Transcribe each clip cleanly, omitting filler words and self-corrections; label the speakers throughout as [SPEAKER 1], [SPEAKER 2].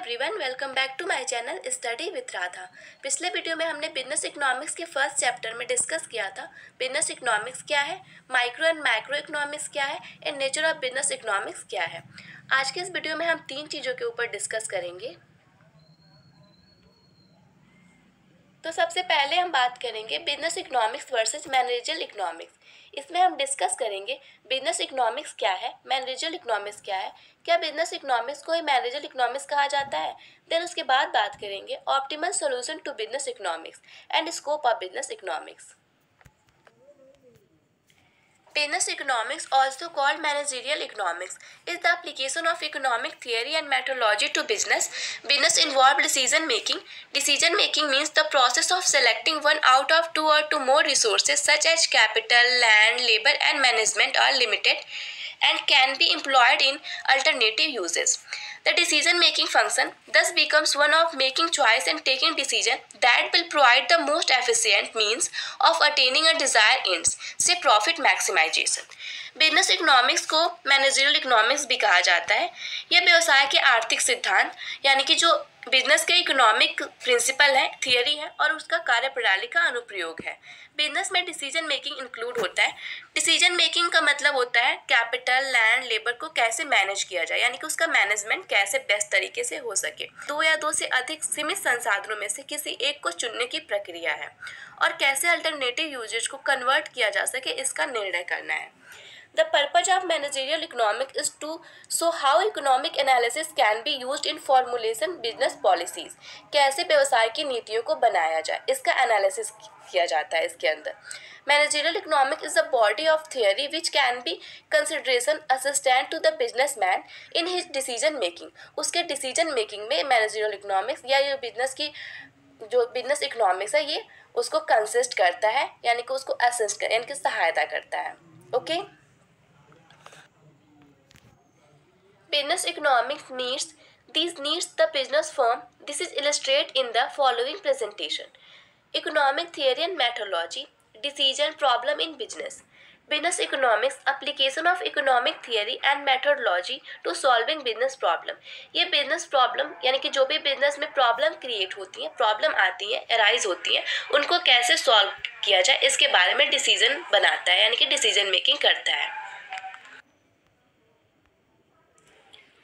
[SPEAKER 1] Everyone, welcome back to my channel study with Radha. पिछले video में हमने बिजनेस इकोनॉमिक्स के फर्स्ट चैप्टर में डिस्कस किया था बिजनेस इकोनॉमिक्स क्या है, माइक्रो एंड मैक्रो इकोनॉमिक्स क्या है and nature of business economics क्या है। आज के इस वीडियो में हम 3 चीज़ों के ऊपर डिस्कस करेंगे। तो सबसे पहले हम बात करेंगे business economics versus managerial economics. इसमें हम डिस्कस करेंगे बिजनेस इकोनॉमिक्स क्या है, मैनेजरियल इकोनॉमिक्स क्या है, क्या बिजनेस इकोनॉमिक्स को ही मैनेजरियल इकोनॉमिक्स कहा जाता है। देन उसके बाद बात करेंगे optimal solution to business economics and scope of business economics. Business economics, also called managerial economics, is the application of economic theory and methodology to business. Business involves decision making. Decision making means the process of selecting one out of two or two more resources such as capital, land, labor and management are limited and can be employed in alternative uses. The decision making function thus becomes one of making choice and taking decision that will provide the most efficient means of attaining a desired ends, say profit maximization. Business economics को managerial economics भी कहा जाता है। यह व्यवसाय के आर्थिक सिद्धांत यानी कि जो बिजनेस के इकोनॉमिक प्रिंसिपल है, थियरी है और उसका कार्यप्रणाली का अनुप्रयोग है। बिजनेस में डिसीजन मेकिंग इंक्लूड होता है। डिसीजन मेकिंग का मतलब होता है कैपिटल, लैंड, लेबर को कैसे मैनेज किया जाए, यानी कि उसका मैनेजमेंट कैसे बेस्ट तरीके से हो सके। 2 या 2 से अधिक सीमित संसाधनों में से किसी एक को चुनने की प्रक्रिया है और कैसे अल्टरनेटिव यूजेज को कन्वर्ट किया जा सके, इसका निर्णय करना है। The purpose of managerial economics is to show how economic analysis can be used in formulation business policies. कैसे व्यवसाय की नीतियों को बनाया जाए, इसका एनालिसिस किया जाता है इसके अंदर। Managerial economics is a body of theory which can be consideration assistant to the businessman in his decision making. उसके decision making में managerial economics या ये बिजनेस की जो बिजनेस इकोनॉमिक्स है ये उसको कंसिस्ट करता है, यानी कि उसको असिस्ट कर यानी कि सहायता करता है। Okay Business economics needs the business firm. This is illustrated in the following presentation. Economic theory and methodology. Decision problem in business. Business economics, application of economic theory and methodology to solving business problem. ये business problem यानी कि जो भी business में problem create होती है, problem आती है, arise होती है, उनको कैसे solve किया जाए इसके बारे में decision बनाता है, यानी कि decision making करता है।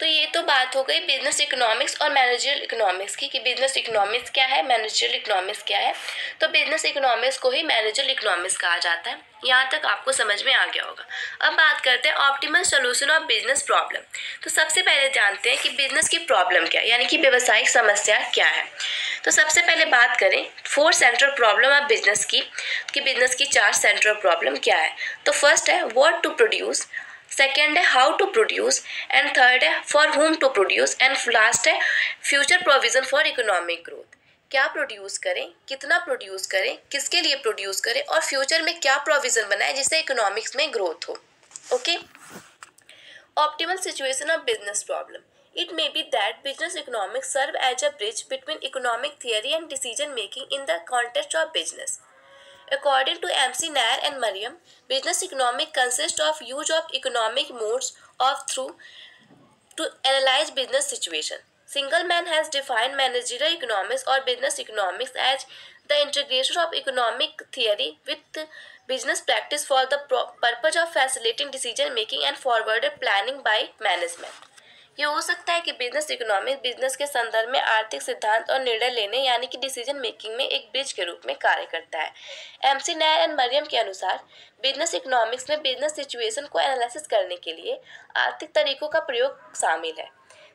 [SPEAKER 1] तो ये तो बात हो गई बिजनेस इकोनॉमिक्स और मैनेजरियल इकोनॉमिक्स की कि बिजनेस इकोनॉमिक्स क्या है, मैनेजरियल इकोनॉमिक्स क्या है। तो बिजनेस इकोनॉमिक्स को ही मैनेजरियल इकोनॉमिक्स कहा जाता है। यहाँ तक आपको समझ में आ गया होगा। अब बात करते हैं optimal solution of business problem. तो सबसे पहले जानते हैं कि बिजनेस की प्रॉब्लम क्या है, यानी कि व्यवसायिक समस्या क्या है। तो सबसे पहले बात करें 4 सेंट्रल प्रॉब्लम ऑफ बिजनेस की कि बिजनेस की 4 सेंट्रल प्रॉब्लम क्या है। तो फर्स्ट है व्हाट टू प्रोड्यूस, सेकेंड है how to produce and third है for whom to produce and last है future provision for economic growth. क्या प्रोड्यूस करें, कितना प्रोड्यूस करें, किसके लिए प्रोड्यूस करें और फ्यूचर में क्या प्रोविजन बनाए जिससे इकोनॉमिक्स में ग्रोथ हो। Okay optimal situation of business problem. It may be that business economics serve as a bridge between economic theory and decision making in the context of business. According to MC Nair and Mariam, business economics consists of use of economic modes of through to analyze business situation. Singelman has defined managerial economics or business economics as the integration of economic theory with business practice for the purpose of facilitating decision making and forwarded planning by management. ये हो सकता है कि business economics business के संदर्भ में आर्थिक सिद्धांत और निर्णय लेने यानी कि डिसीजन मेकिंग में एक ब्रिज के रूप में कार्य करता है। एमसी नायर एंड मरियम के अनुसार बिजनेस इकोनॉमिक्स में बिजनेस सिचुएशन को एनालिसिस करने के लिए आर्थिक तरीकों का प्रयोग शामिल है।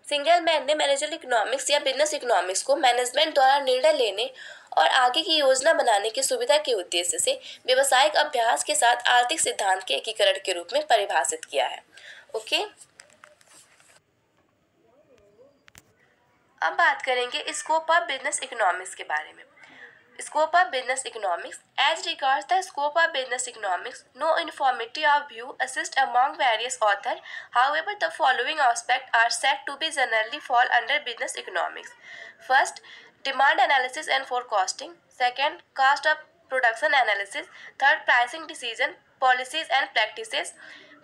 [SPEAKER 1] सिंगलमैन ने मैनेजरियल इकोनॉमिक्स या बिजनेस इकोनॉमिक्स को मैनेजमेंट द्वारा निर्णय लेने और आगे की योजना बनाने की सुविधा के उद्देश्य से व्यावसायिक अभ्यास के साथ आर्थिक सिद्धांत के एकीकरण के रूप में परिभाषित किया है। ओके अब बात करेंगे स्कोप ऑफ बिजनेस इकोनॉमिक्स के बारे में। Scope of business economics as regards the scope of business economics no uniformity of view exists among various authors. However, the following aspects are said to be generally fall under business economics. First, demand analysis and forecasting. Second, cost of production analysis. Third, pricing decision, policies and practices.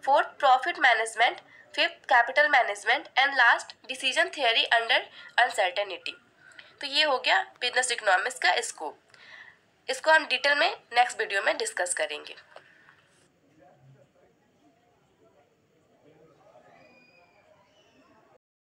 [SPEAKER 1] Fourth, profit management. Fifth capital management and last decision theory under uncertainty. तो ये हो गया business economics का scope. इसको हम detail में next video में discuss करेंगे।